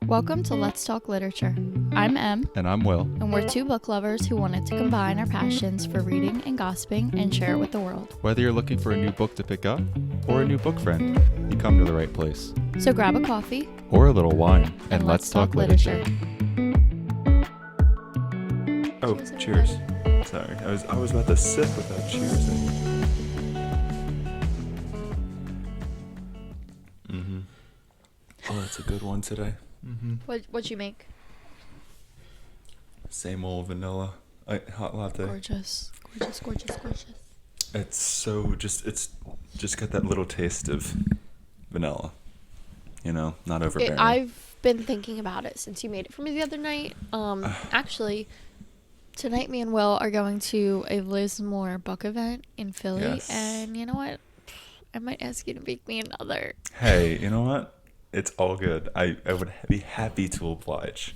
Welcome to Let's Talk Literature. I'm Em. And I'm Will. And we're two book lovers who wanted to combine our passions for reading and gossiping and share it with the world. Whether you're looking for a new book to pick up or a new book friend, you come to the right place. So grab a coffee or a little wine and let's talk literature. Oh, cheers. Sorry, I was about to sip without cheersing. Oh, that's a good one today. What'd you make? Same old vanilla hot latte. Gorgeous. It's so it's just got that little taste of vanilla. You know, not overbearing. I've been thinking about it since you made it for me the other night. Actually, Tonight me and Will are going to a Liz Moore book event in Philly. Yes. And you know what? I might ask you to make me another. Hey, you know what? It's all good. I would be happy to oblige.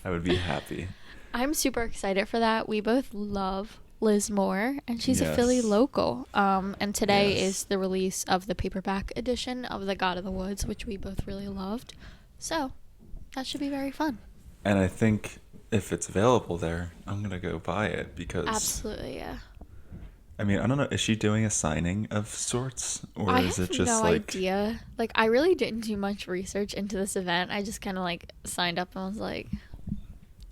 I would be happy. I'm super excited for that. We both love Liz Moore, and she's a Philly Yes. local. And today Yes. is the release of the paperback edition of The God of the Woods, which we both really loved. So that should be very fun. And I think if it's available there, I'm going to go buy it because... Absolutely, yeah. I mean, I don't know. Is she doing a signing of sorts? Or I is have it just no like... idea. Like, I really didn't do much research into this event. I just kind of, like, signed up and was like,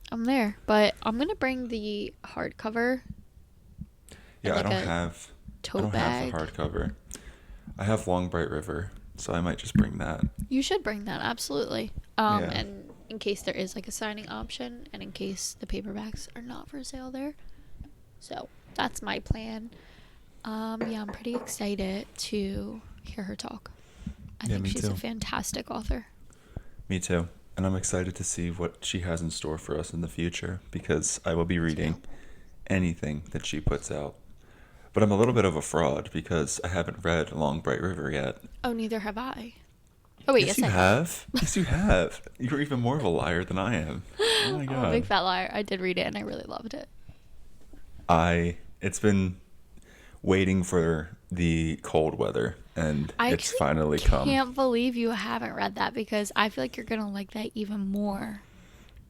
I'm there. But I'm going to bring the hardcover. Yeah, like I a don't have tote bag. the hardcover. I have Long Bright River, so I might just bring that. You should bring that, absolutely. Yeah. And in case there is, like, a signing option, and in case the paperbacks are not for sale there. So that's my plan. Yeah, I'm pretty excited to hear her talk. I think me she's too. a fantastic author. Me too. And I'm excited to see what she has in store for us in the future because I will be reading anything that she puts out. But I'm a little bit of a fraud because I haven't read Long Bright River yet. Oh, neither have I. Oh, wait, yes, you I have. Yes, you have. You're even more of a liar than I am. Oh my I'm a god. big fat liar. I did read it and I really loved it. It's been waiting for the cold weather and it's finally come. I can't believe you haven't read that because I feel like you're going to like that even more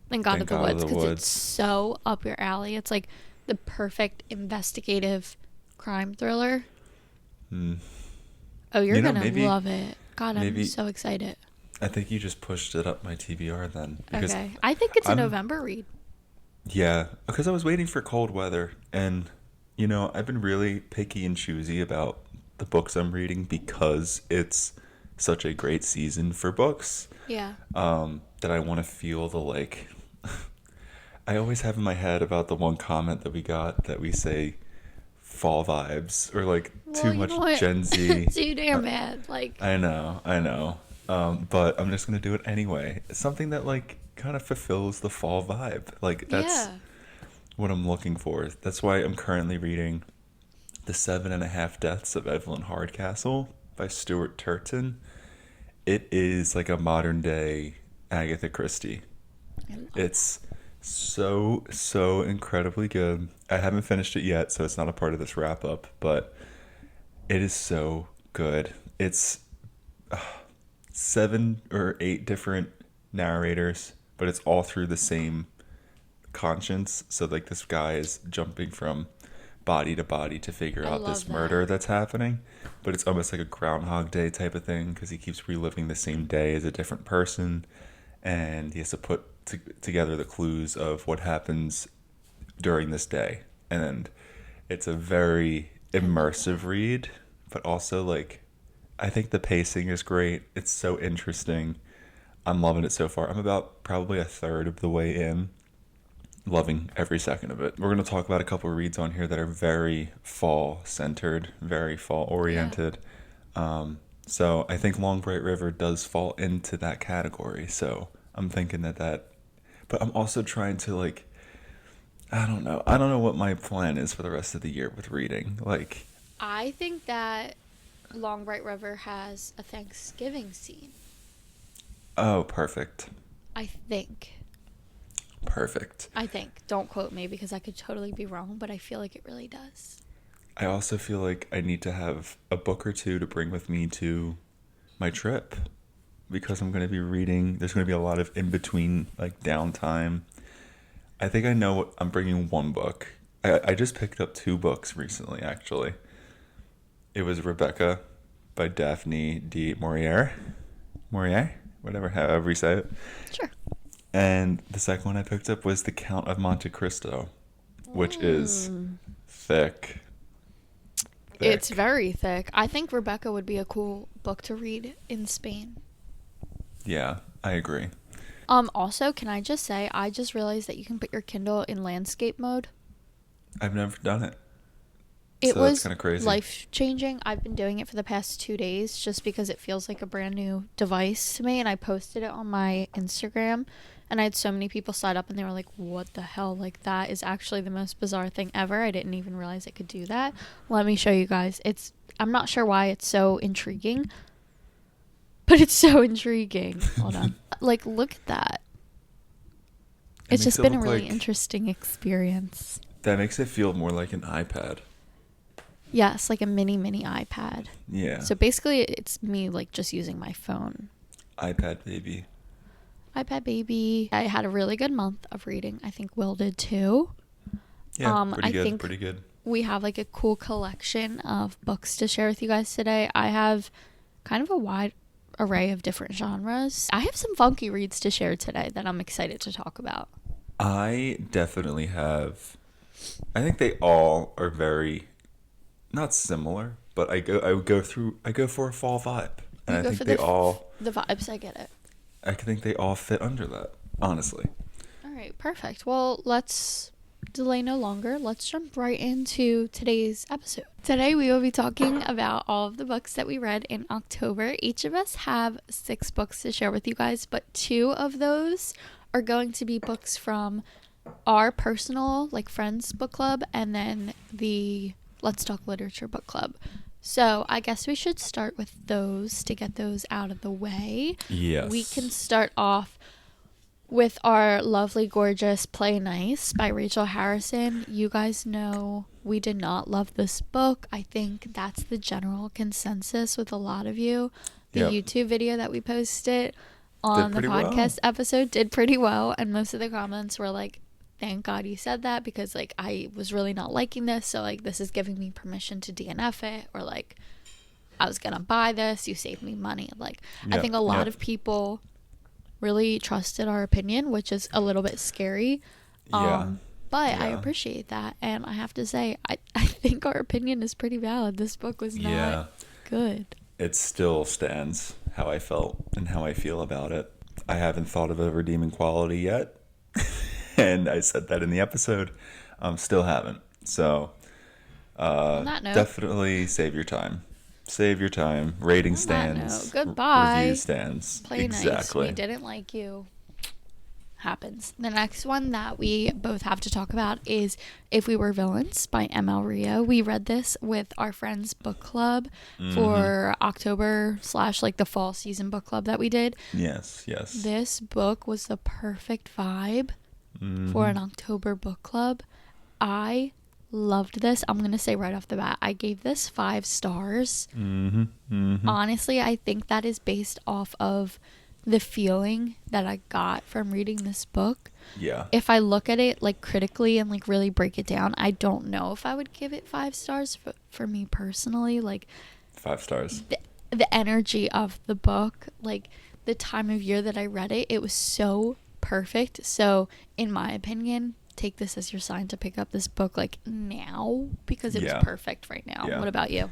than God of the Woods because it's so up your alley. It's like the perfect investigative crime thriller. Oh, you're going to love it. God, I'm so excited. I think you just pushed it up my TBR then. Because okay. I think it's a November read. Yeah, because I was waiting for cold weather. And, you know, I've been really picky and choosy about the books I'm reading because it's such a great season for books. Yeah. That I want to feel the, like... I always have in my head about the one comment that we got that we say fall vibes or, like, too much Gen Z. Too damn bad. Like... I know. But I'm just going to do it anyway. It's something that, like, kind of fulfills the fall vibe. Like, that's what I'm looking for. That's why I'm currently reading The 7.5 Deaths of Evelyn Hardcastle by Stuart Turton. It is like a modern day Agatha Christie. It's so incredibly good. I haven't finished it yet, so it's not a part of this wrap up, but it is so good. It's 7 or 8 different narrators, but it's all through the same conscience. So like this guy is jumping from body to body to figure out this murder that's happening, but it's almost like a Groundhog Day type of thing because he keeps reliving the same day as a different person, and he has to put together the clues of what happens during this day. And it's a very immersive read, but also like I think the pacing is great. It's so interesting. I'm loving it so far. I'm about probably a third of the way in. Loving every second of it. We're going to talk about a couple of reads on here that are very fall centered, very fall oriented. So I think Long Bright River does fall into that category. So I'm thinking that, but I'm also trying to like, I don't know what my plan is for the rest of the year with reading. Like, I think that Long Bright River has a Thanksgiving scene. Oh, perfect. I think. Perfect. I think. Don't quote me because I could totally be wrong, but I feel like it really does. I also feel like I need to have a book or two to bring with me to my trip. because I'm going to be reading. There's going to be a lot of in between like downtime. I think I know I'm bringing one book. I just picked up 2 books recently, actually. It was Rebecca by Daphne du Maurier. Maurier? Whatever, however you say it. Sure. And the second one I picked up was The Count of Monte Cristo, which is thick. It's very thick. I think Rebecca would be a cool book to read in Spain. Yeah, I agree. Also, can I just say, I just realized that you can put your Kindle in landscape mode. I've never done it. It So was that's kind of crazy. life-changing. I've been doing it for the past 2 days just because it feels like a brand new device to me, and I posted it on my Instagram, and I had so many people sign up, and they were like, what the hell? Like, that is actually the most bizarre thing ever. I didn't even realize it could do that. Let me show you guys. I'm not sure why it's so intriguing, but it's so intriguing. Hold on. Like, look at that. It It's makes just it been a look really like- interesting experience. That makes it feel more like an iPad. Yes, like a mini iPad. Yeah. So basically, it's me like just using my phone. iPad baby. iPad baby. I had a really good month of reading. I think Will did too. Yeah, I think pretty good. we have like a cool collection of books to share with you guys today. I have kind of a wide array of different genres. I have some funky reads to share today that I'm excited to talk about. I definitely have. I think they all are very, not similar, but I go for a fall vibe, and You I go think for they all. the vibes. I get it. I think they all fit under that. Honestly. All right, perfect. Well, let's delay no longer. Let's jump right into today's episode. Today we will be talking about all of the books that we read in October. Each of us have 6 books to share with you guys, but 2 of those are going to be books from our personal, like, friends book club, and then the Let's Talk Literature book club. So I guess we should start with those to get those out of the way. Yes. We can start off with our lovely, gorgeous Play Nice by Rachel Harrison. You guys know we did not love this book. I think that's the general consensus with a lot of you. The Yep. YouTube video that we posted on the pretty well. podcast episode did pretty well, and most of the comments were like, thank God you said that, because like I was really not liking this, so like this is giving me permission to DNF it, or like I was gonna buy this, you saved me money. Like I Yep, think a lot yep. of people really trusted our opinion, which is a little bit scary. Yeah. But I Yeah. appreciate that, and I have to say I think our opinion is pretty valid. This book was not Yeah. good. It still stands how I felt and how I feel about it. I haven't thought of a redeeming quality yet. And I said that in the episode. Still haven't. So On that note, definitely save your time. Save your time. Rating On that stands. note, goodbye. Review stands. Play Nice. We didn't like you. Happens. The next one that we both have to talk about is If We Were Villains by ML Rio. We read this with our friends book club for October / like the fall season book club that we did. Yes, yes. This book was the perfect vibe for an October book club. I loved this. I'm going to say right off the bat, I gave this 5 stars. Honestly, I think that is based off of the feeling that I got from reading this book. Yeah. If I look at it like critically and like really break it down, I don't know if I would give it 5 stars for me personally. Like 5 stars. the energy of the book, like the time of year that I read it, it was so perfect. So in my opinion, take this as your sign to pick up this book like now, because it Yeah. was perfect right now. Yeah. What about you?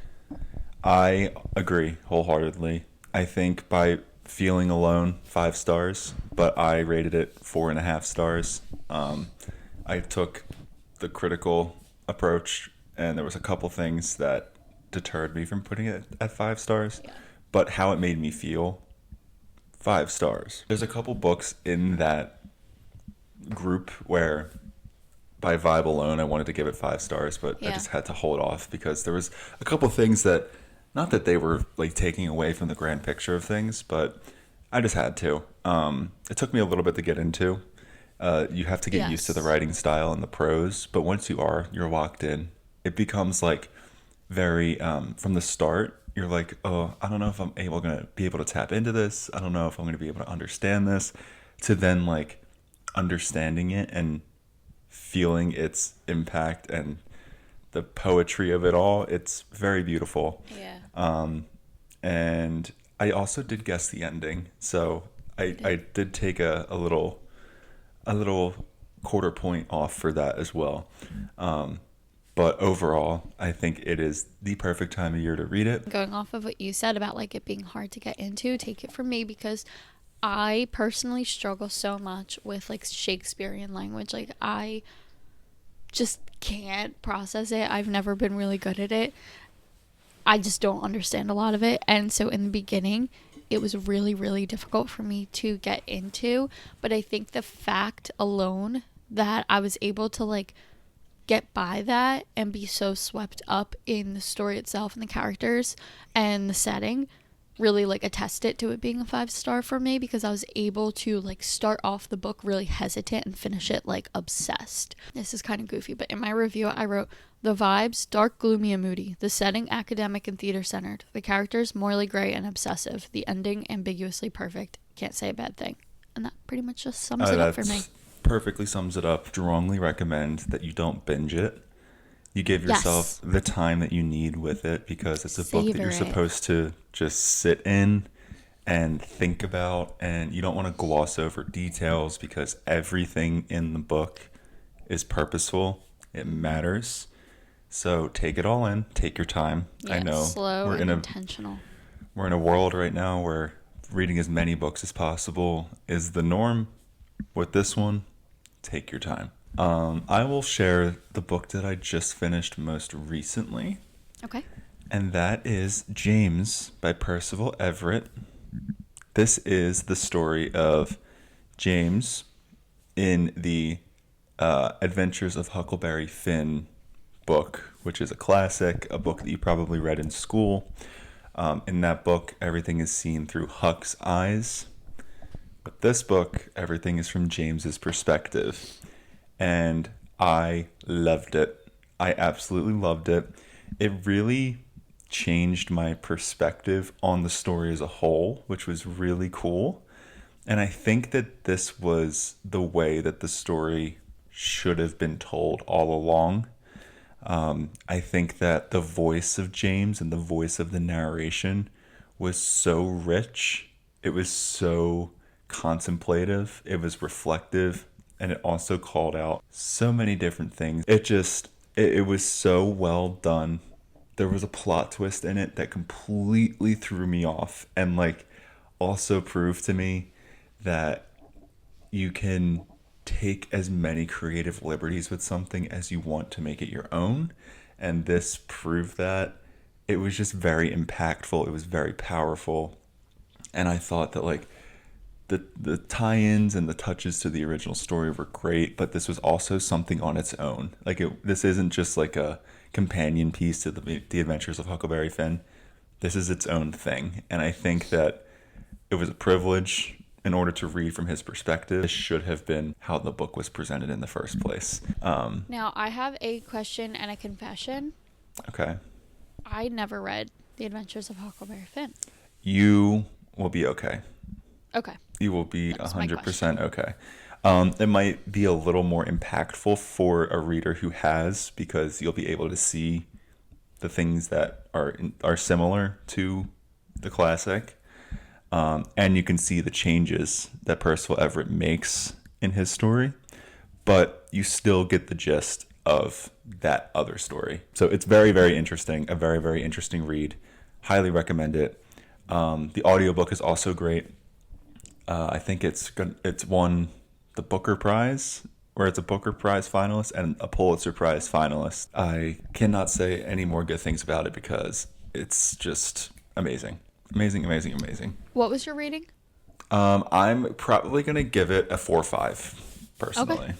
I agree wholeheartedly. I think by feeling alone, 5 stars, but I rated it 4.5 stars. I took the critical approach, and there was a couple things that deterred me from putting it at 5 stars. Yeah. But how it made me feel, 5 stars. There's a couple books in that group where by vibe alone I wanted to give it 5 stars, but I Yeah. just had to hold off because there was a couple things that, not that they were like taking away from the grand picture of things, but I just had to. It took me a little bit to get into. You have to get used to the Yes. writing style and the prose, but once you're locked in. It becomes like very, from the start, you're like, oh, I don't know if I'm gonna be able to tap into this. I don't know if I'm gonna be able to understand this. To then like understanding it and feeling its impact and the poetry of it all. It's very beautiful. Yeah. And I also did guess the ending, so I did take a little quarter point off for that as well. But overall, I think it is the perfect time of year to read it. Going off of what you said about like it being hard to get into, take it from me, because I personally struggle so much with like Shakespearean language. Like I just can't process it. I've never been really good at it. I just don't understand a lot of it. And so in the beginning, it was really, really difficult for me to get into. But I think the fact alone that I was able to like get by that and be so swept up in the story itself and the characters and the setting really like attest it to it being a 5-star for me, because I was able to like start off the book really hesitant and finish it like obsessed. This is kind of goofy, but in my review I wrote, the vibes dark, gloomy, and moody, the setting academic and theater centered, the characters morally gray and obsessive, the ending ambiguously perfect, can't say a bad thing. And that pretty much just sums it up for me. Perfectly sums it up. Strongly recommend that you don't binge it. You give yourself the time that you need with it, because it's a book that you're supposed to just sit in and think about, and you don't want to gloss over details because everything in the book is purposeful. It matters. So take it all in. Take your time. Yeah, I know slow and intentional. We're in a world right now where reading as many books as possible is the norm. With this one, take your time. I will share the book that I just finished most recently. Okay. And that is James by Percival Everett. This is the story of James in the Adventures of Huckleberry Finn book, which is a classic, a book that you probably read in school. In that book, everything is seen through Huck's eyes. But this book, everything is from James's perspective. And I loved it. I absolutely loved it. It really changed my perspective on the story as a whole, which was really cool. And I think that this was the way that the story should have been told all along. I think that the voice of James and the voice of the narration was so rich. It was so contemplative. It was reflective. And it also called out so many different things. It was so well done. There was a plot twist in it that completely threw me off, and like also proved to me that you can take as many creative liberties with something as you want to make it your own. And this proved that. It was just very impactful. It was very powerful. And I thought that like the tie-ins and the touches to the original story were great, but this was also something on its own. Like this isn't just like a companion piece to the Adventures of Huckleberry Finn. This is its own thing, and I think that it was a privilege in order to read from his perspective. This should have been how the book was presented in the first place. Now, I have a question and a confession. Okay. I never read The Adventures of Huckleberry Finn. You will be okay. Okay. You will be 100% okay. It might be a little more impactful for a reader who has, because you'll be able to see the things that are similar to the classic. And you can see the changes that Percival Everett makes in his story, but you still get the gist of that other story. So it's very, very interesting, a very, very interesting read. Highly recommend it. The audiobook is also great. I think it's won the Booker Prize, or it's a Booker Prize finalist and a Pulitzer Prize finalist. I cannot say any more good things about it because it's just amazing. Amazing, amazing, amazing. What was your rating? I'm probably going to give it a 4.5, personally. Okay.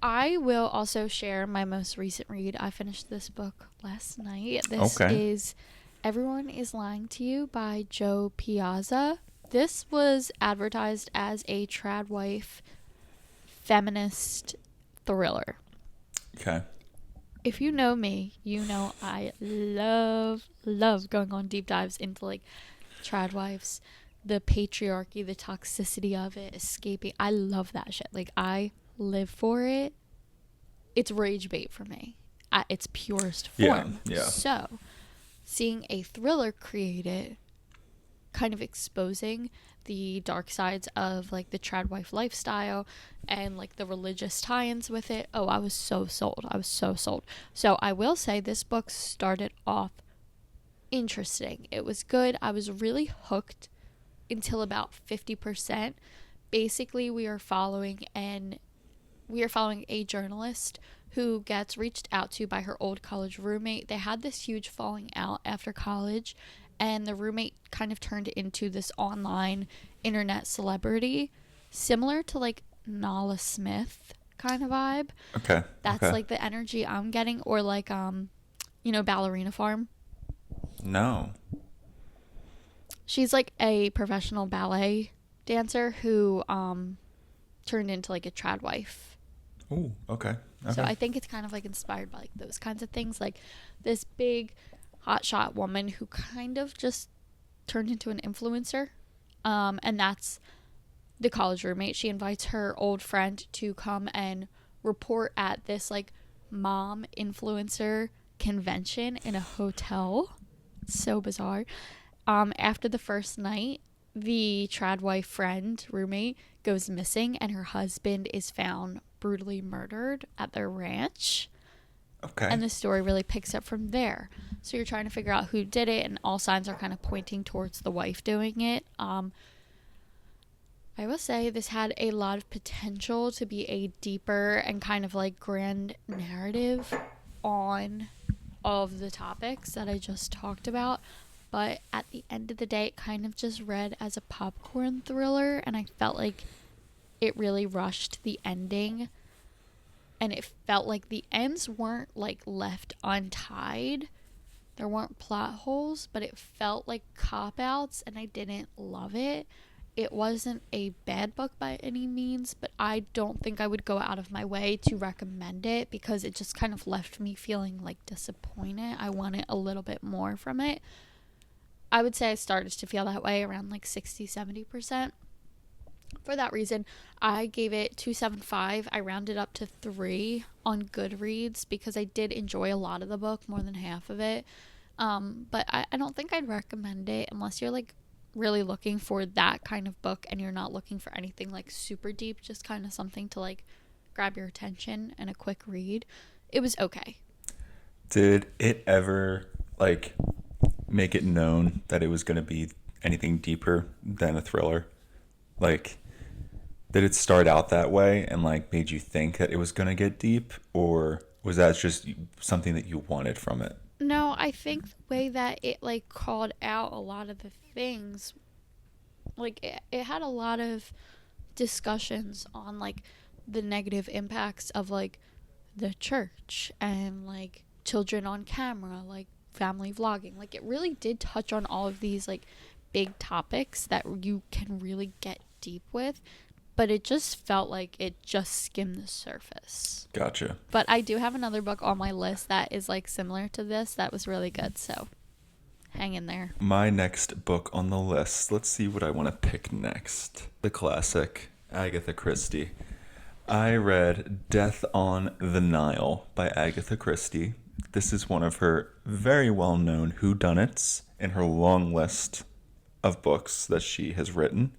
I will also share my most recent read. I finished this book last night. This is Everyone is Lying to You by Joe Piazza. This was advertised as a trad wife feminist thriller. Okay. if you know me, you know I love going on deep dives into like trad wives, the patriarchy, the toxicity of it, escaping. I love that shit. Like I live for it. It's rage bait for me at its purest form. Yeah. So, seeing a thriller created, kind of exposing the dark sides of like the trad wife lifestyle and like the religious tie-ins with it. Oh, I was so sold. I was so sold. So I will say this book started off interesting. It was good. I was really hooked until about 50%. Basically, we are following a journalist who gets reached out to by her old college roommate. They had this huge falling out after college, and the roommate kind of turned into this online internet celebrity, similar to like Nala Smith kind of vibe. Okay. That's okay. like the energy I'm getting, or like Ballerina Farm. No. She's like a professional ballet dancer who turned into like a trad wife. Ooh, okay. So I think it's kind of like inspired by like those kinds of things, like this big hotshot woman who kind of just turned into an influencer. And that's the college roommate. She invites her old friend to come and report at this like mom influencer convention in a hotel. So bizarre. After the first night, the trad wife friend roommate goes missing, and her husband is found brutally murdered at their ranch. Okay. And the story really picks up from there. So you're trying to figure out who did it, and all signs are kind of pointing towards the wife doing it. I will say this had a lot of potential to be a deeper and kind of like grand narrative on all of the topics that I just talked about. But at the end of the day, it kind of just read as a popcorn thriller, and I felt like it really rushed the ending. And it felt like the ends weren't like left untied. There weren't plot holes, but it felt like cop-outs, and I didn't love it. It wasn't a bad book by any means, but I don't think I would go out of my way to recommend it because it just kind of left me feeling like disappointed. I wanted a little bit more from it. I would say I started to feel that way around like 60-70%. For that reason, I gave it 2.75. I rounded up to 3 on Goodreads because I did enjoy a lot of the book, more than half of it. But I don't think I'd recommend it unless you're like really looking for that kind of book and you're not looking for anything like super deep, just kind of something to like grab your attention and a quick read. It was okay. Did it ever like make it known that it was going to be anything deeper than a thriller? Like, did it start out that way and like made you think that it was going to get deep, or was that just something that you wanted from it? No, I think the way that it like called out a lot of the things, like it had a lot of discussions on like the negative impacts of like the church and like children on camera, like family vlogging. Like it really did touch on all of these like big topics that you can really get deep with, but it just felt like it just skimmed the surface. Gotcha. But I do have another book on my list that is like similar to this that was really good, so hang in there. My next book on the list, let's see what I want to pick next. The classic Agatha Christie. I read Death on the Nile by Agatha Christie. This is one of her very well-known whodunits in her long list of books that she has written.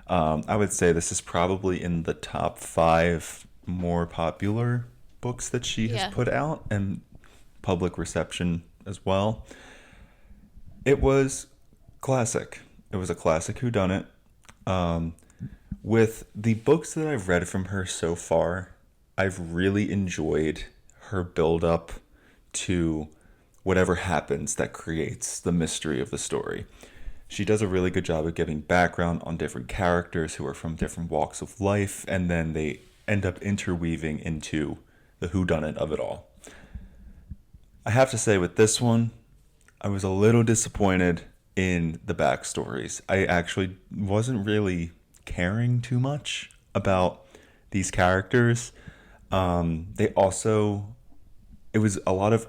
I would say this is probably in the top 5 more popular books that she has put out, and public reception as well. It was classic. It was a classic whodunit. With the books that I've read from her so far, I've really enjoyed her build up to whatever happens that creates the mystery of the story. She does a really good job of giving background on different characters who are from different walks of life, and then they end up interweaving into the whodunit of it all. I have to say with this one, I was a little disappointed in the backstories. I actually wasn't really caring too much about these characters. They also it was a lot of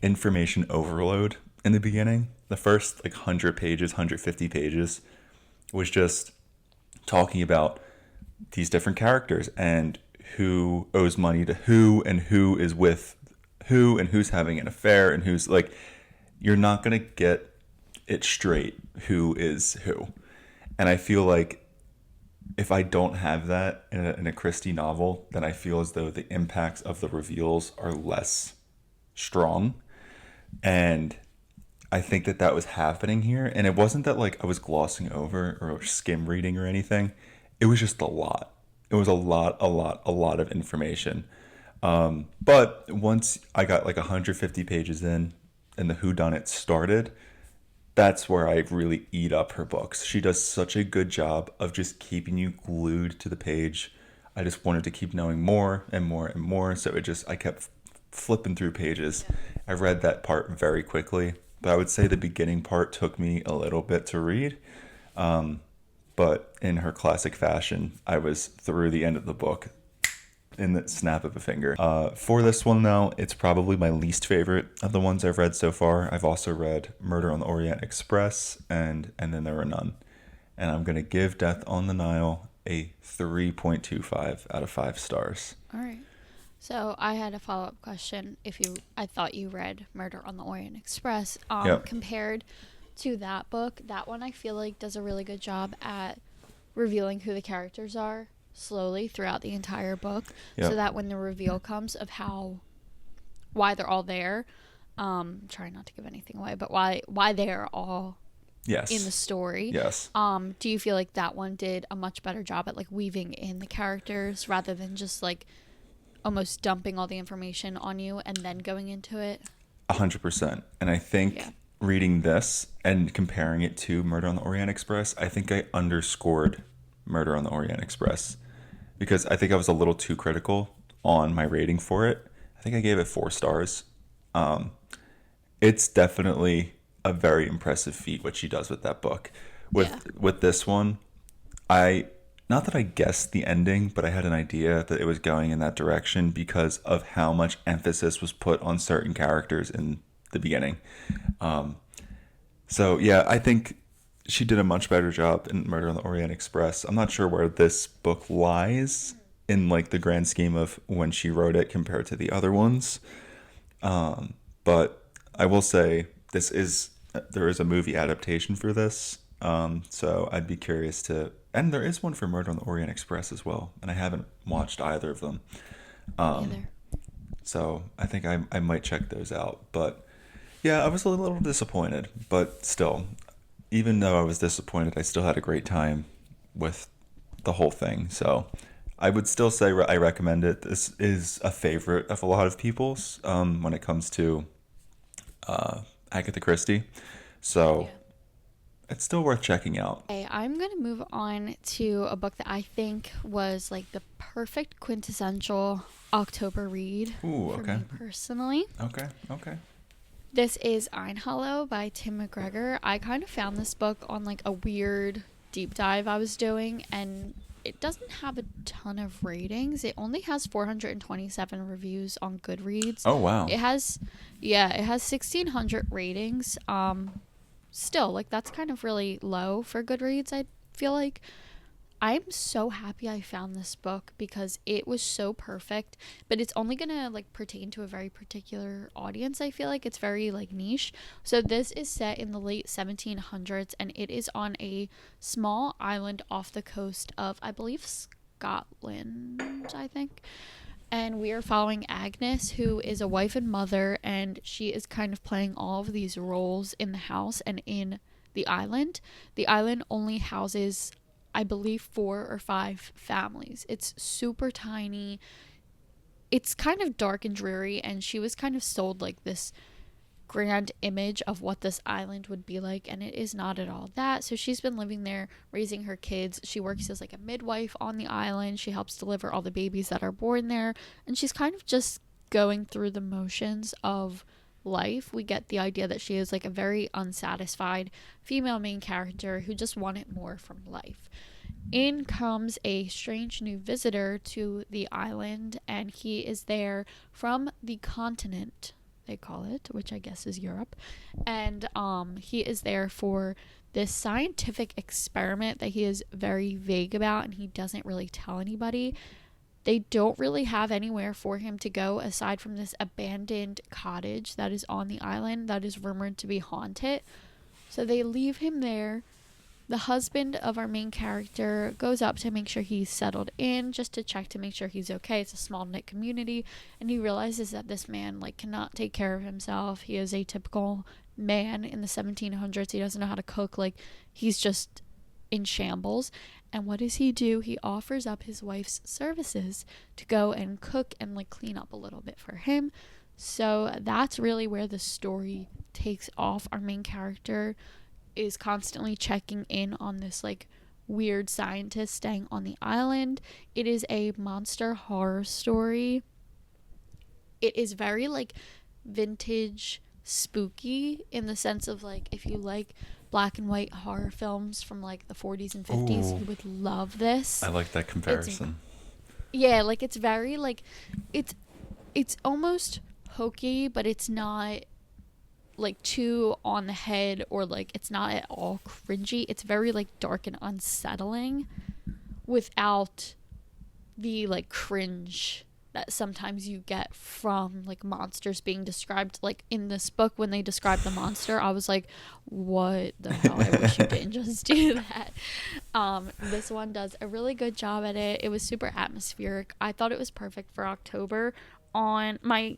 information overload in the beginning. The first like 100 pages, 150 pages was just talking about these different characters and who owes money to who and who is with who and who's having an affair and who's like, you're not going to get it straight who is who. And I feel like if I don't have that in a Christie novel, then I feel as though the impacts of the reveals are less strong. And I think that that was happening here. And it wasn't that like I was glossing over or skim reading or anything. It was just a lot. It was a lot of information. But once I got like 150 pages in and the whodunit started, that's where I really eat up her books. She does such a good job of just keeping you glued to the page. I just wanted to keep knowing more and more and more. So I kept flipping through pages. I read that part very quickly, but I would say the beginning part took me a little bit to read. But in her classic fashion, I was through the end of the book in the snap of a finger. For this one, though, it's probably my least favorite of the ones I've read so far. I've also read Murder on the Orient Express and Then There Were None. And I'm going to give Death on the Nile a 3.25 out of 5 stars. All right. So I had a follow-up question. I thought you read Murder on the Orient Express. Yep. Compared to that book, that one I feel like does a really good job at revealing who the characters are slowly throughout the entire book. Yep. So that when the reveal comes of why they're all there, trying not to give anything away, but why they're all Yes. in the story. Yes. Do you feel like that one did a much better job at like weaving in the characters rather than just like almost dumping all the information on you and then going into it? 100%. And I think reading this and comparing it to Murder on the Orient Express, I think I underscored Murder on the Orient Express because I think I was a little too critical on my rating for it. I think I gave it 4 stars. It's definitely a very impressive feat what she does with that book. With this one, not that I guessed the ending, but I had an idea that it was going in that direction because of how much emphasis was put on certain characters in the beginning. So yeah, I think she did a much better job in Murder on the Orient Express. I'm not sure where this book lies in like the grand scheme of when she wrote it compared to the other ones. But I will say there is a movie adaptation for this. So I'd be curious and there is one for Murder on the Orient Express as well. And I haven't watched either of them. Either. So I think I might check those out. But yeah, I was a little disappointed, but still, even though I was disappointed, I still had a great time with the whole thing. So I would still say I recommend it. This is a favorite of a lot of people's when it comes to Agatha Christie. So it's still worth checking out. Okay, I'm going to move on to a book that I think was like the perfect quintessential October read for me personally. Okay. This is Einhollow by Tim McGregor. I kind of found this book on like a weird deep dive I was doing, and it doesn't have a ton of ratings. It only has 427 reviews on Goodreads. Oh, wow. It has 1,600 ratings. Still, like, that's kind of really low for Goodreads, I feel like. I'm so happy I found this book because it was so perfect, but it's only gonna like pertain to a very particular audience. I feel like it's very like niche. So this is set in the late 1700s, and it is on a small island off the coast of, I believe, Scotland, I think. And we are following Agnes, who is a wife and mother, and she is kind of playing all of these roles in the house and in the island. The island only houses, I believe, 4 or 5 families. It's super tiny. It's kind of dark and dreary, and she was kind of sold like this grand image of what this island would be like, and it is not at all that. So she's been living there raising her kids. She works as like a midwife on the island. She helps deliver all the babies that are born there, and she's kind of just going through the motions of life. We get the idea that she is like a very unsatisfied female main character who just wanted more from life. in comes a strange new visitor to the island, and he is there from the continent, they call it, which I guess is Europe. And he is there for this scientific experiment that he is very vague about, and he doesn't really tell anybody. They don't really have anywhere for him to go aside from this abandoned cottage that is on the island that is rumored to be haunted. So they leave him there. The husband of our main character goes up to make sure he's settled in, just to check to make sure he's okay. It's a small knit community, and he realizes that this man like cannot take care of himself. He is a typical man in the 1700s. He doesn't know how to cook. Like, he's just in shambles. And what does he do? He offers up his wife's services to go and cook and like clean up a little bit for him. So that's really where the story takes off. Our main character is constantly checking in on this like weird scientist staying on the island. It is a monster horror story. It is very like vintage spooky in the sense of like, if you like black and white horror films from like the 40s and 50s, Ooh. you would love this. I like that comparison. Yeah, like it's very like it's almost hokey, but it's not like too on the head, or like it's not at all cringy. It's very like dark and unsettling without the like cringe that sometimes you get from like monsters being described. Like in this book, when they describe the monster, I was like, what the hell? I wish you didn't just do that. This one does a really good job at it. It was super atmospheric. I thought it was perfect for October. On my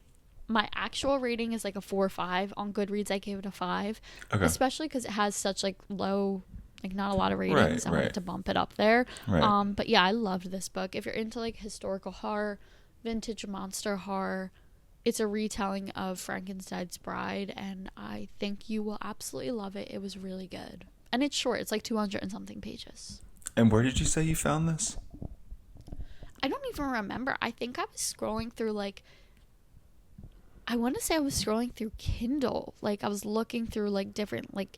actual rating is like a 4 or 5. On Goodreads, I gave it a 5. Okay. Especially because it has such like low, like not a lot of ratings. I Right. wanted to bump it up there. Right. But yeah, I loved this book. If you're into like historical horror, vintage monster horror, it's a retelling of Frankenstein's Bride, and I think you will absolutely love it. It was really good. And it's short. It's like 200 and something pages. And where did you say you found this? I don't even remember. I think I was scrolling through like, I want to say I was scrolling through Kindle. Like I was looking through like different like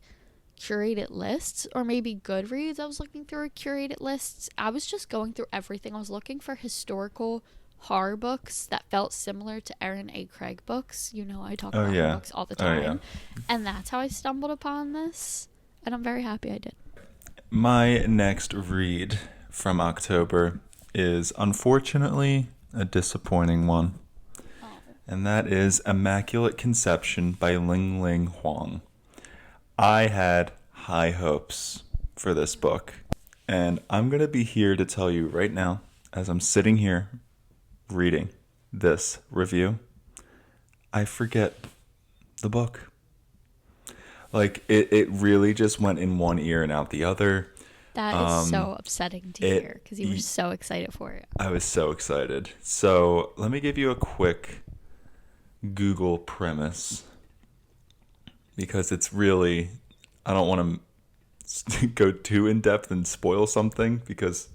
curated lists, or maybe Goodreads. I was looking through curated lists. I was just going through everything. I was looking for historical horror books that felt similar to Aaron A. Craig books. You know, I talk about her books all the time. And that's how I stumbled upon this. And I'm very happy I did. My next read from October is unfortunately a disappointing one. And that is Immaculate Conception by Ling Ling Huang. I had high hopes for this book. And I'm going to be here to tell you right now, as I'm sitting here reading this review, I forget the book. Like, it really just went in one ear and out the other. That is so upsetting to hear, because you were so excited for it. I was so excited. So let me give you a quick Google premise, because it's really, I don't want to go too in depth and spoil something, because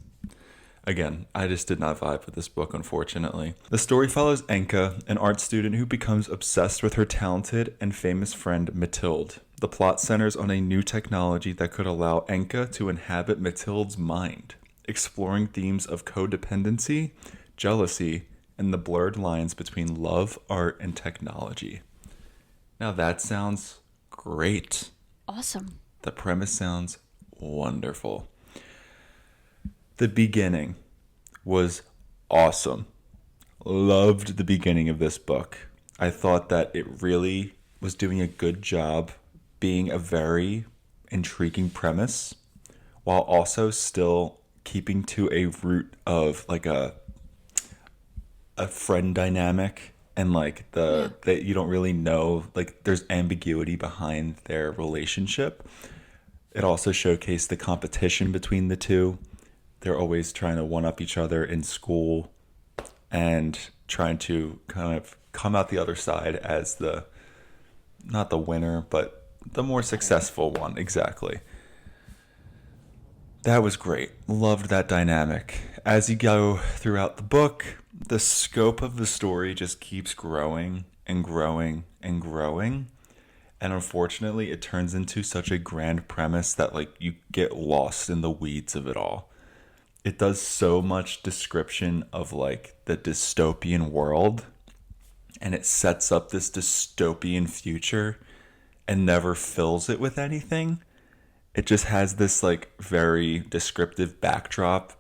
again, I just did not vibe with this book, unfortunately. The story follows Enka, an art student who becomes obsessed with her talented and famous friend Mathilde. The plot centers on a new technology that could allow Enka to inhabit Mathilde's mind, exploring themes of codependency, jealousy, and the blurred lines between love, art, and technology. Now that sounds great. Awesome. The premise sounds wonderful. The beginning was awesome. Loved the beginning of this book. I thought that it really was doing a good job being a very intriguing premise, while also still keeping to a root of like a friend dynamic, and like that you don't really know, like there's ambiguity behind their relationship. It also showcased the competition between the two. They're always trying to one up each other in school and trying to kind of come out the other side as the, not the winner, but the more successful one. Exactly. That was great. Loved that dynamic. As you go throughout the book, the scope of the story just keeps growing and growing and growing. And unfortunately, it turns into such a grand premise that like you get lost in the weeds of it all. it does so much description of like the dystopian world, and it sets up this dystopian future and never fills it with anything. It just has this like very descriptive backdrop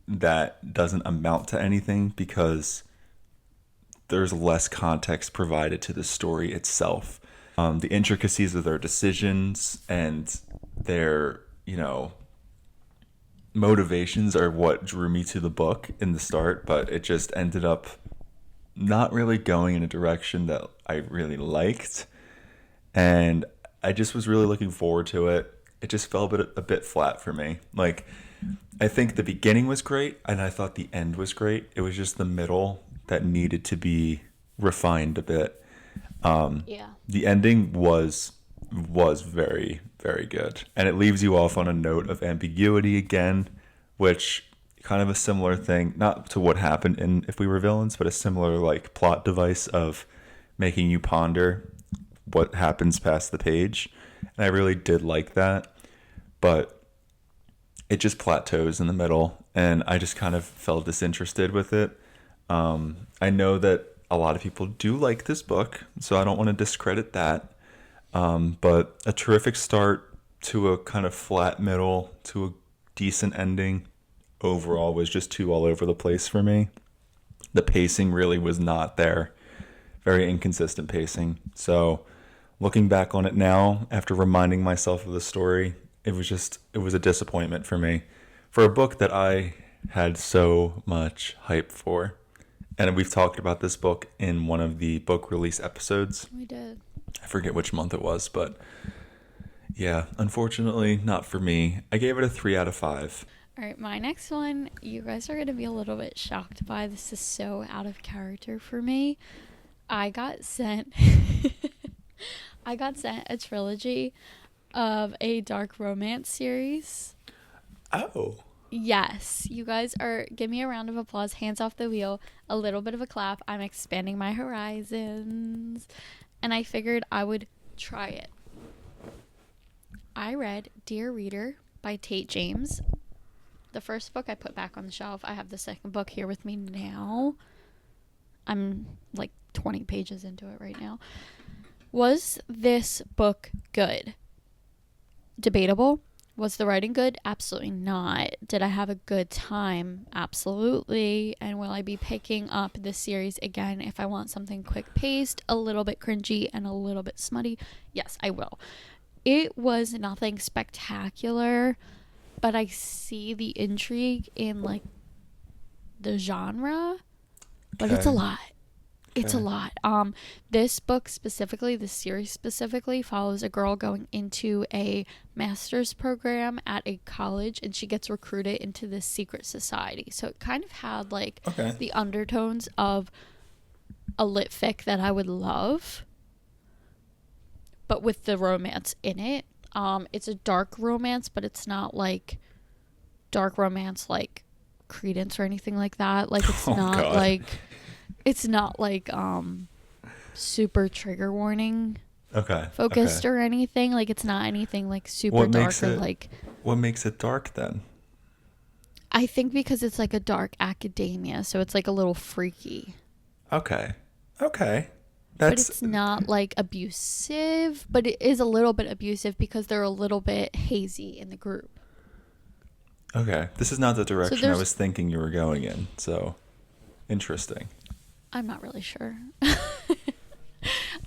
that doesn't amount to anything because there's less context provided to the story itself. The intricacies of their decisions and their, motivations are what drew me to the book in the start, but it just ended up not really going in a direction that I really liked. And I just was really looking forward to it. It just fell a bit flat for me. Like, I think the beginning was great, and I thought the end was great. It was just the middle that needed to be refined a bit. Yeah. The ending was very, very good, and it leaves you off on a note of ambiguity again, which kind of a similar thing, not to what happened in If We Were Villains, but a similar like plot device of making you ponder what happens past the page. And I really did like that, but it just plateaus in the middle, and I just kind of felt disinterested with it. I know that a lot of people do like this book, so I don't want to discredit that. But a terrific start to a kind of flat middle to a decent ending overall was just too all over the place for me. The pacing really was not there. Very inconsistent pacing. So looking back on it now, after reminding myself of the story, it was a disappointment for me. For a book that I had so much hype for. And we've talked about this book in one of the book release episodes. We did. I forget which month it was, but yeah, unfortunately, not for me. I gave it a 3 out of 5. All right, my next one, you guys are going to be a little bit shocked by. This is so out of character for me. I got sent a trilogy of a dark romance series. Oh. Yes, you guys are, give me a round of applause, hands off the wheel, a little bit of a clap. I'm expanding my horizons, and I figured I would try it. I read Dear Reader by Tate James. The first book I put back on the shelf. I have the second book here with me now. I'm like 20 pages into it right now. Was this book good? Debatable. Was the writing good? Absolutely not. Did I have a good time? Absolutely. And will I be picking up this series again if I want something quick paced, a little bit cringy, and a little bit smutty? Yes, I will. It was nothing spectacular, but I see the intrigue in like the genre, but it's a lot. It's a lot. This book specifically, this series specifically, follows a girl going into a master's program at a college, and she gets recruited into this secret society. So it kind of had like the undertones of a lit fic that I would love, but with the romance in it. It's a dark romance, but it's not like dark romance like Credence or anything like that. Like it's not like it's not like super trigger warning focused or anything. Like it's not anything like super dark or like. What makes it dark then? I think because it's like a dark academia, so it's like a little freaky. Okay. But it's not like abusive, but it is a little bit abusive because they're a little bit hazy in the group. Okay. This is not the direction I was thinking you were going in, so interesting. I'm not really sure.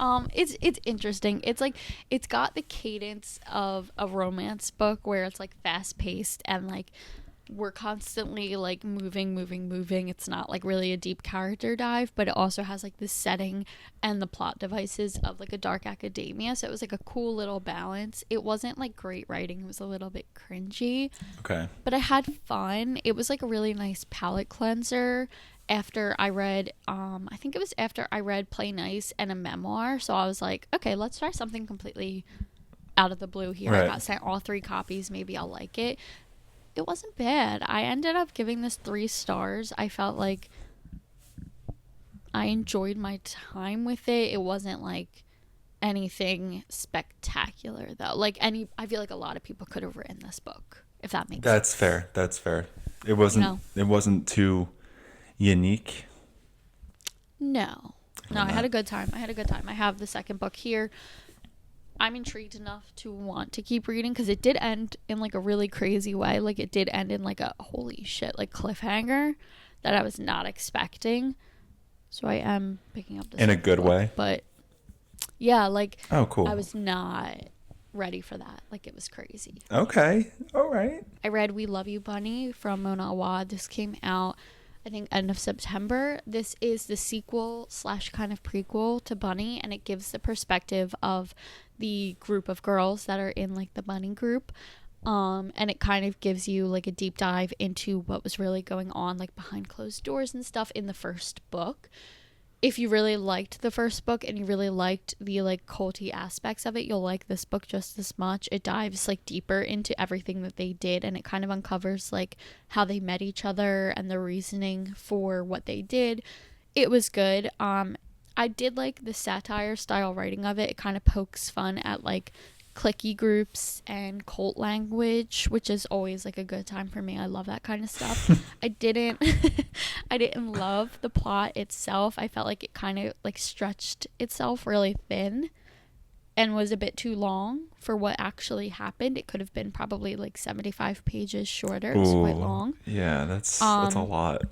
It's interesting. It's like it's got the cadence of a romance book where it's like fast paced and like we're constantly like moving. It's not like really a deep character dive, but it also has like the setting and the plot devices of like a dark academia. So it was like a cool little balance. It wasn't like great writing. It was a little bit cringy. Okay. But I had fun. It was like a really nice palate cleanser after I read, I think it was after I read Play Nice and a memoir. So I was like, okay, let's try something completely out of the blue here. Right. I got sent all 3 copies. Maybe I'll like it. It wasn't bad. I ended up giving this 3 stars. I felt like I enjoyed my time with it. It wasn't like anything spectacular though. I feel like a lot of people could have written this book, if that makes sense. That's fair. It wasn't too unique. No. No, I had a good time. I have the second book here. I'm intrigued enough to want to keep reading because it did end in like a really crazy way. Like it did end in like a holy shit like cliffhanger that I was not expecting. So I am picking up this In a good book, way? but yeah, like Oh, cool. I was not ready for that. Like it was crazy. Okay. All right. I read We Love You Bunny from Mona Awad. This came out I think end of September. This is the sequel / kind of prequel to Bunny, and it gives the perspective of the group of girls that are in like the Bunny group. And it kind of gives you like a deep dive into what was really going on like behind closed doors and stuff in the first book. If you really liked the first book and you really liked the like culty aspects of it, you'll like this book just as much. It dives like deeper into everything that they did, and it kind of uncovers like how they met each other and the reasoning for what they did. It was good. I did like the satire style writing of it. It kind of pokes fun at like clicky groups and cult language, which is always like a good time for me. I love that kind of stuff. I didn't I didn't love the plot itself. I felt like it kind of like stretched itself really thin and was a bit too long for what actually happened. It could have been probably like 75 pages shorter. It was quite long. Yeah, that's a lot.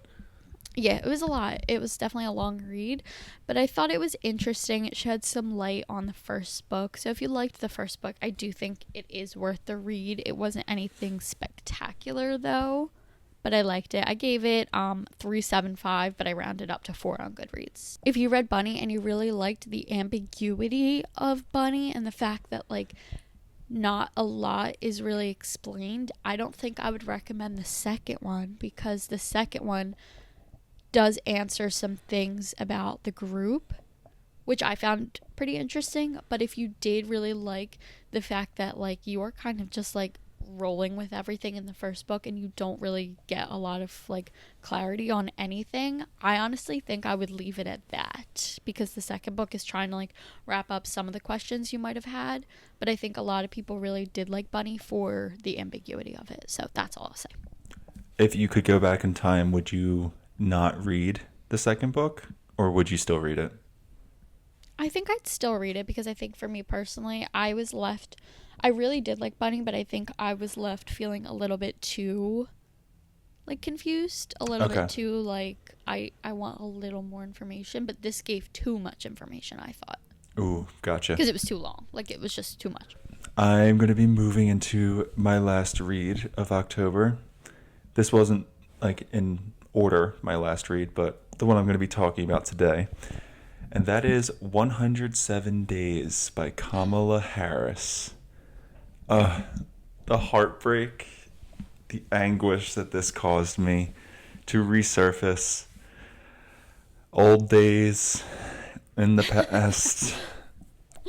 Yeah, it was a lot. It was definitely a long read, but I thought it was interesting. It shed some light on the first book. So if you liked the first book, I do think it is worth the read. It wasn't anything spectacular though, but I liked it. I gave it 3.75, but I rounded up to 4 on Goodreads. If you read Bunny and you really liked the ambiguity of Bunny and the fact that like not a lot is really explained, I don't think I would recommend the second one, because the second one does answer some things about the group, which I found pretty interesting. But if you did really like the fact that like you're kind of just like rolling with everything in the first book and you don't really get a lot of like clarity on anything, I honestly think I would leave it at that, because the second book is trying to like wrap up some of the questions you might have had. But I think a lot of people really did like Bunny for the ambiguity of it. So that's all I'll say. If you could go back in time, would you not read the second book, or would you still read it? I think I'd still read it, because I think for me personally, I really did like Bunny, but I think I was left feeling a little bit too like confused, a little bit too like I want a little more information, but this gave too much information, I thought. Ooh, gotcha. Because it was too long. Like it was just too much. I'm going to be moving into my last read of October. This wasn't like in order, my last read, but the one I'm going to be talking about today, and that is 107 Days by Kamala Harris. The heartbreak, the anguish that this caused me to resurface old days in the past.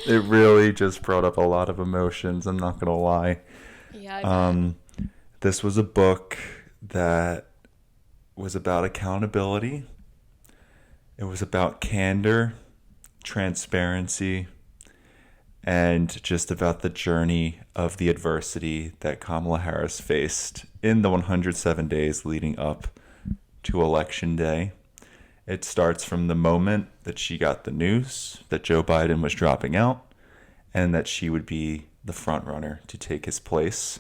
It really just brought up a lot of emotions, I'm not going to lie. Yeah. This was a book that was about accountability. It was about candor, transparency, and just about the journey of the adversity that Kamala Harris faced in the 107 days leading up to Election Day. It starts from the moment that she got the news that Joe Biden was dropping out and that she would be the front runner to take his place.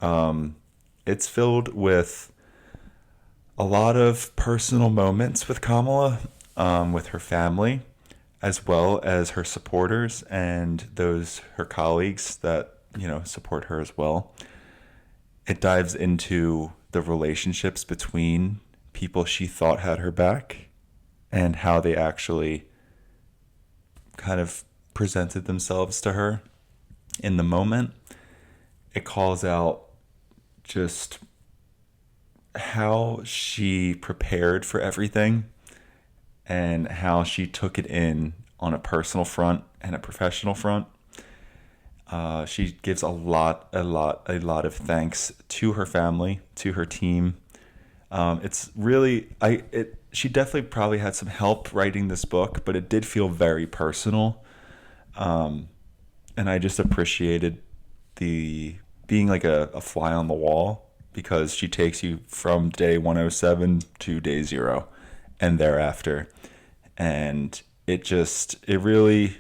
It's filled with a lot of personal moments with Kamala, with her family, as well as her supporters and her colleagues that, support her as well. It dives into the relationships between people she thought had her back and how they actually kind of presented themselves to her in the moment. It calls out just how she prepared for everything and how she took it in on a personal front and a professional front. She gives a lot of thanks to her family, to her team. It's really, she definitely probably had some help writing this book, but it did feel very personal. And I just appreciated being like a fly on the wall because she takes you from day 107 to day 0 and thereafter. And it really,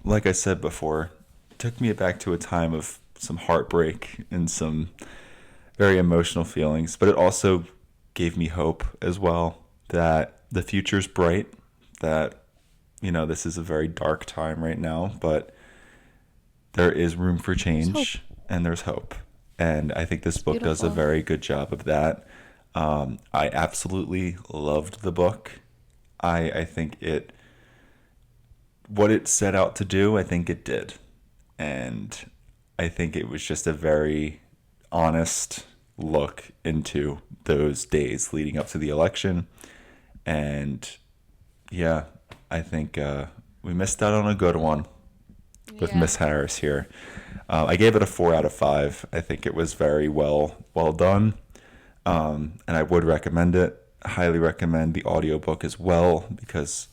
like I said before, took me back to a time of some heartbreak and some very emotional feelings, but it also gave me hope as well that the future's bright, that, this is a very dark time right now, but there is room for change and there's hope. And I think this book does a very good job of that. I absolutely loved the book. I think what it set out to do, I think it did. And I think it was just a very honest look into those days leading up to the election. And yeah, I think we missed out on a good one with Miss Harris here. I gave it a 4 out of 5. I think it was very well done. And I would recommend it. Highly recommend the audiobook as well, because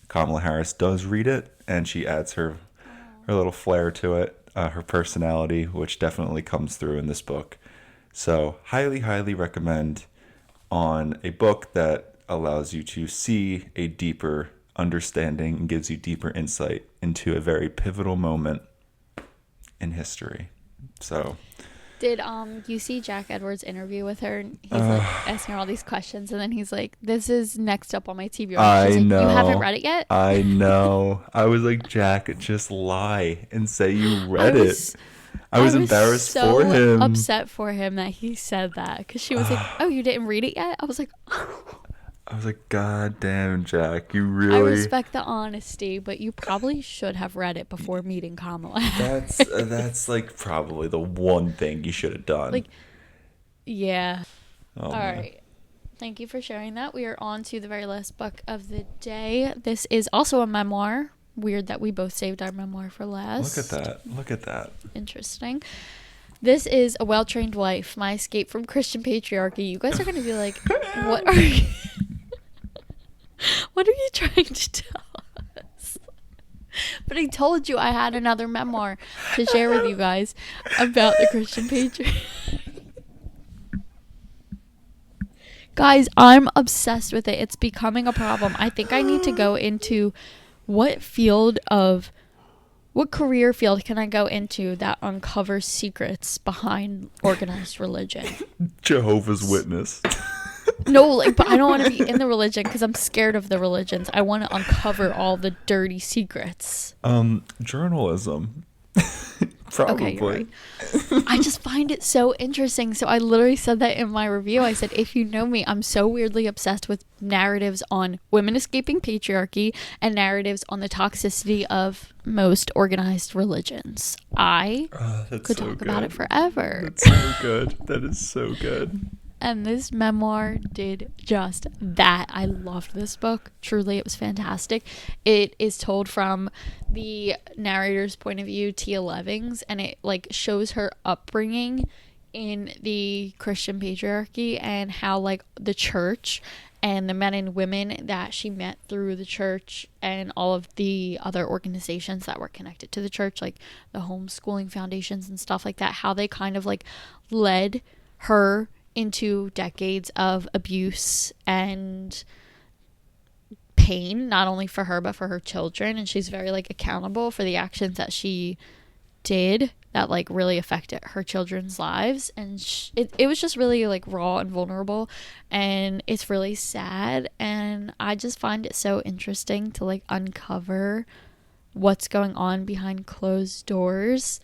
Kamala Harris does read it and she adds her little flair to it, her personality, which definitely comes through in this book. So highly, highly recommend on a book that allows you to see a deeper understanding and gives you deeper insight into a very pivotal moment in history. So did you see Jack Edwards' interview with her? He's like asking her all these questions, and then he's like, "This is next up on my TV." I know. You haven't read it yet? I know. I was like, Jack, just lie and say you read it. I was embarrassed for him. Upset for him that he said that, because she was like, "Oh, you didn't read it yet?" I was like, God damn, Jack, you really... I respect the honesty, but you probably should have read it before meeting Kamala. That's like probably the one thing you should have done. Like, yeah. All right. Thank you for sharing that. We are on to the very last book of the day. This is also a memoir. Weird that we both saved our memoir for last. Look at that. Interesting. This is A Well-Trained Wife, My Escape from Christian Patriarchy. You guys are going to be like, what are you... What are you trying to tell us? But I told you I had another memoir to share with you guys about the Christian Patriarchy. Guys, I'm obsessed with it. It's becoming a problem. I think I need to go into what career field can I go into that uncovers secrets behind organized religion? Jehovah's Witness. No, but I don't want to be in the religion because I'm scared of the religions. I want to uncover all the dirty secrets. Journalism. Probably. Okay, you're right. I just find it so interesting. So I literally said that in my review. I said, if you know me, I'm so weirdly obsessed with narratives on women escaping patriarchy and narratives on the toxicity of most organized religions. I could talk about it forever. That's so good. That is so good. And this memoir did just that. I loved this book. Truly, it was fantastic. It is told from the narrator's point of view, Tia Levings, and it shows her upbringing in the Christian patriarchy and how the church and the men and women that she met through the church and all of the other organizations that were connected to the church, like the homeschooling foundations and stuff like that, how they kind of led her into decades of abuse and pain, not only for her but for her children. And she's very accountable for the actions that she did that really affected her children's lives. And it was just really raw and vulnerable, and it's really sad. And I just find it so interesting to uncover what's going on behind closed doors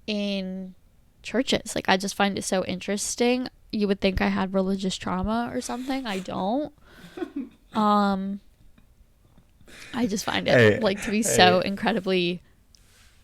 in churches. I just find it so interesting. You would think I had religious trauma or something. I don't. I just find it to be so incredibly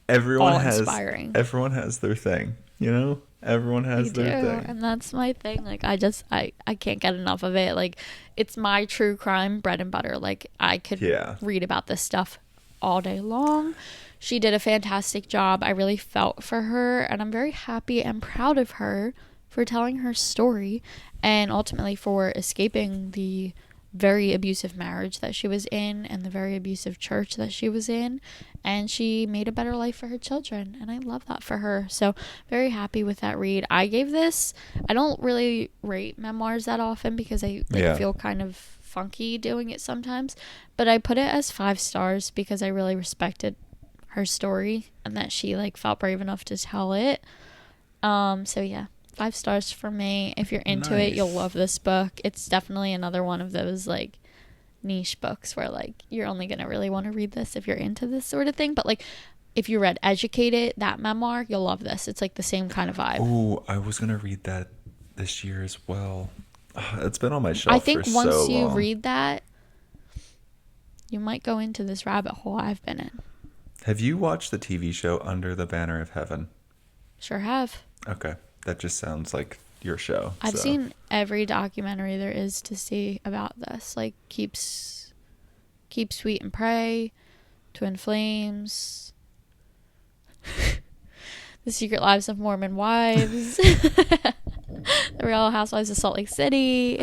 awe-inspiring. Everyone has their thing, Everyone has their thing. And that's my thing. I can't get enough of it. It's my true crime bread and butter. I could read about this stuff all day long. She did a fantastic job. I really felt for her, and I'm very happy and proud of her for telling her story and ultimately for escaping the very abusive marriage that she was in and the very abusive church that she was in, and she made a better life for her children, and I love that for her. So very happy with that read. I don't really rate memoirs that often because I feel kind of funky doing it sometimes, but I put it as 5 stars because I really respected her story and that she like felt brave enough to tell it. So yeah, 5 stars for me. If you're into it, you'll love this book. It's definitely another one of those like niche books where like you're only gonna really want to read this if you're into this sort of thing. But like if you read Educated, that memoir, you'll love this. It's like the same kind of vibe. Oh, I was gonna read that this year as well. It's been on my shelf. I think for once so you long. read that, you might go into this rabbit hole I've been in. Have you watched the TV show Under the Banner of Heaven? Sure have. Okay, that just sounds like your show. I've seen every documentary there is to see about this. Like Keep Sweet and Pray, Twin Flames, The Secret Lives of Mormon Wives, The Real Housewives of Salt Lake City.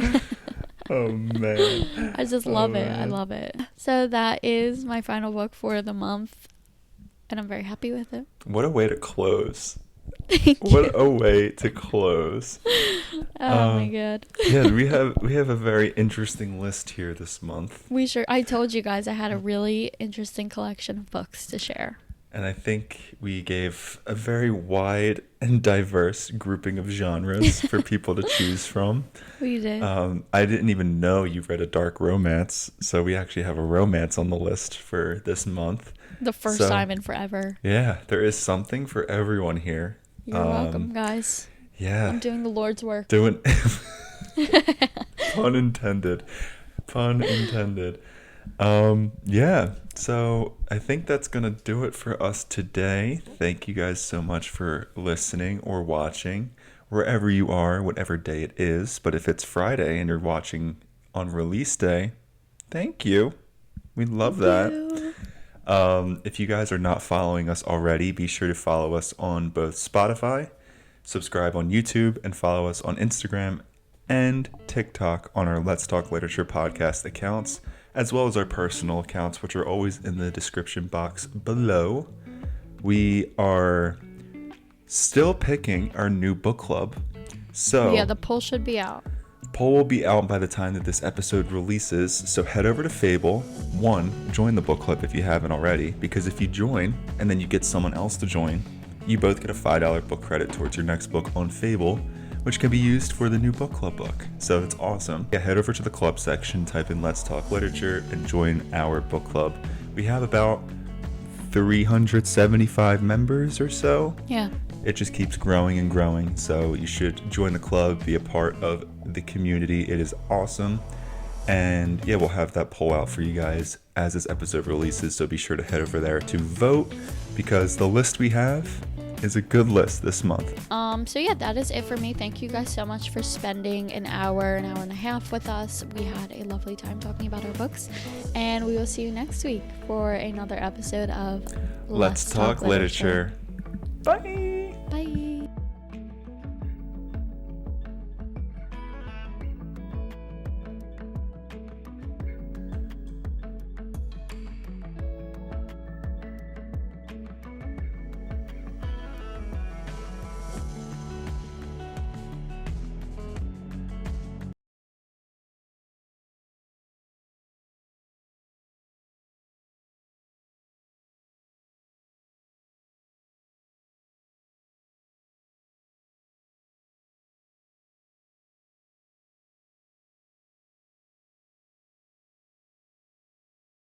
Oh man, I just love it. I love it. So that is my final book for the month, and I'm very happy with it. what a way to close! Thank you. What a way to close! Oh my god. Yeah, we have a very interesting list here this month, I told you guys I had a really interesting collection of books to share. and I think we gave a very wide and diverse grouping of genres for people to choose from. We did. I didn't even know you read a dark romance, so we actually have a romance on the list for this month. The first time in forever. Yeah, there is something for everyone here. You're welcome, guys. Yeah. I'm doing the Lord's work. Doing pun intended. Pun intended. Yeah, so I think that's gonna do it for us today. Thank you guys so much for listening or watching wherever you are, whatever day it is. But if it's Friday and you're watching on release day, thank you. We love that. If you guys are not following us already, be sure to follow us on both Spotify, subscribe on YouTube, and follow us on Instagram and TikTok on our Let's Talk Literature podcast accounts, as well as our personal accounts, which are always in the description box below. We are still picking our new book club. So Yeah, the poll should be out. Poll will be out by the time that this episode releases, so head over to Fable. 1, join the book club if you haven't already, because if you join and then you get someone else to join, you both get a $5 book credit towards your next book on Fable, which can be used for the new book club book. So it's awesome. Yeah, head over to the club section, type in Let's Talk Literature, and join our book club. We have about 375 members or so. Yeah. It just keeps growing and growing, so you should join the club, be a part of the community. It is awesome. And yeah, we'll have that poll out for you guys as this episode releases, so be sure to head over there to vote, because the list we have is a good list this month. So yeah, that is it for me. Thank you guys so much for spending an hour and a half with us. We had a lovely time talking about our books, and we will see you next week for another episode of Let's Talk Literature. Bye. Bye.